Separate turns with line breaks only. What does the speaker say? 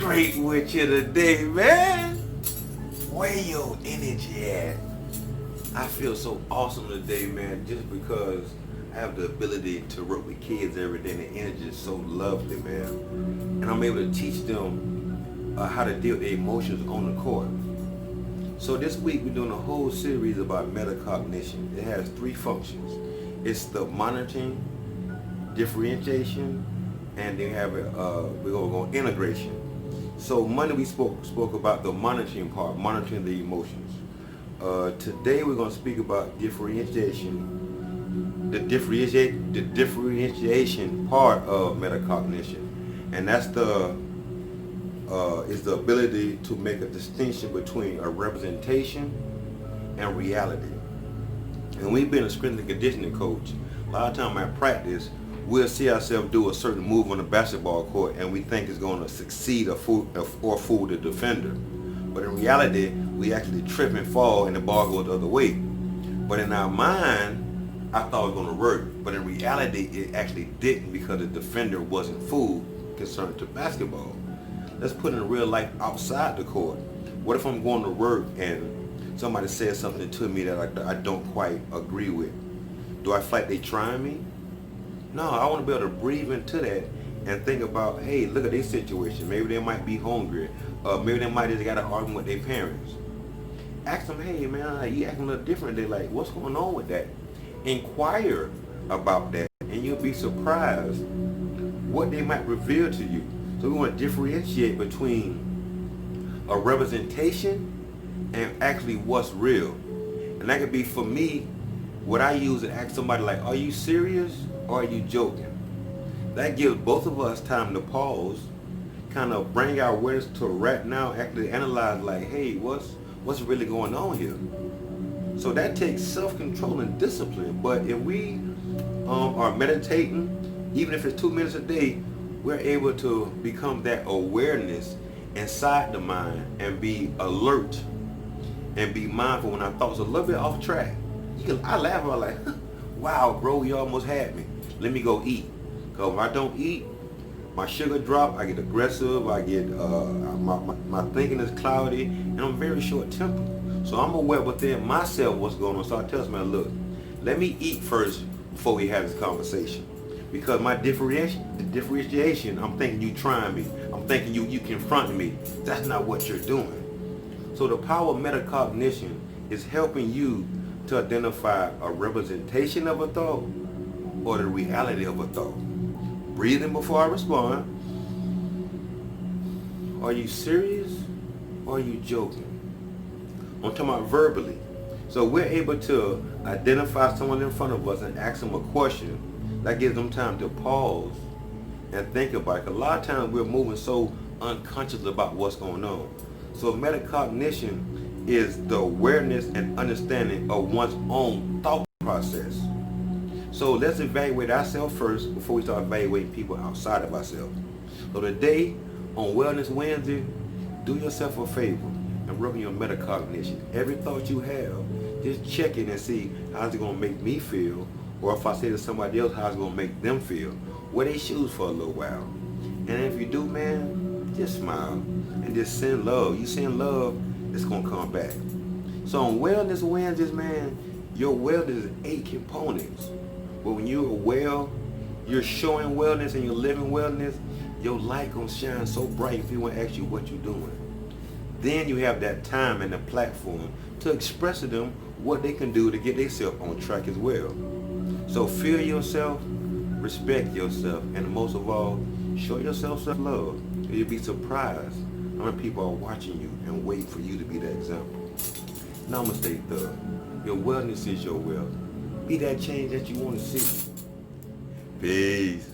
straight with you today, man. Where your energy at? I feel so awesome today, man, just because I have the ability to work with kids every day, and the energy is so lovely, man. And I'm able to teach them how to deal with their emotions on the court. So this week we're doing a whole series about metacognition. It has 3 functions. It's the monitoring, differentiation, and then have it, we're going to go integration. So Monday we spoke about the monitoring part, monitoring the emotions. Today we're going to speak about differentiation, the differentiation part of metacognition, and that's is the ability to make a distinction between a representation and reality. And we've been a strength and conditioning coach. A lot of time at practice, we'll see ourselves do a certain move on the basketball court and we think it's going to succeed or fool the defender. But in reality, we actually trip and fall and the ball goes the other way. But in our mind, I thought it was going to work. But in reality, it actually didn't, because the defender wasn't fooled concerned to basketball. Let's put in real life outside the court. What if I'm going to work and somebody says something to me that I don't quite agree with? Do I feel like they trying me? No, I want to be able to breathe into that and think about, hey, look at their situation. Maybe they might be hungry. Maybe they might just got an argument with their parents. Ask them, hey man, you acting a little different. They're like, what's going on with that? Inquire about that, and you'll be surprised what they might reveal to you. So we want to differentiate between a representation and actually what's real. And that could be, for me, what I use to ask somebody like, are you serious or are you joking? That gives both of us time to pause, kind of bring our awareness to right now, actually analyze like, hey, what's really going on here? So that takes self-control and discipline. But if we are meditating, even if it's 2 minutes a day, we're able to become that awareness inside the mind and be alert and be mindful when our thoughts are a little bit off track. I laugh about like, wow, bro, you almost had me. Let me go eat. Because if I don't eat, my sugar drop, I get aggressive, I get, my thinking is cloudy, and I'm very short-tempered. So I'm aware within myself what's going on. So I tell myself, look, let me eat first before we have this conversation. Because my differentiation, I'm thinking you trying me. I'm thinking you confronting me. That's not what you're doing. So the power of metacognition is helping you to identify a representation of a thought or the reality of a thought. Breathing before I respond. Are you serious or are you joking? I'm talking about verbally. So we're able to identify someone in front of us and ask them a question. That gives them time to pause and think about it. A lot of times we're moving so unconscious about what's going on. So metacognition is the awareness and understanding of one's own thought process. So let's evaluate ourselves first before we start evaluating people outside of ourselves. So today on Wellness Wednesday, do yourself a favor and work on your metacognition. Every thought you have, just check it and see how's it going to make me feel, or if I say to somebody else, how's it going to make them feel. Wear their shoes for a little while. And if you do, man, just smile and just send love. You send love, it's going to come back. So on Wellness Wednesdays, man, your wellness is 8 components. But when you're well, you're showing wellness and you're living wellness, your light gonna shine so bright if people want to ask you what you're doing. Then you have that time and the platform to express to them what they can do to get themselves on track as well. So feel yourself, respect yourself, and most of all, show yourself self-love. You'll be surprised how many people are watching you and waiting for you to be that example. Namaste Thug. Your wellness is your wealth. Be that change that you want to see. Peace.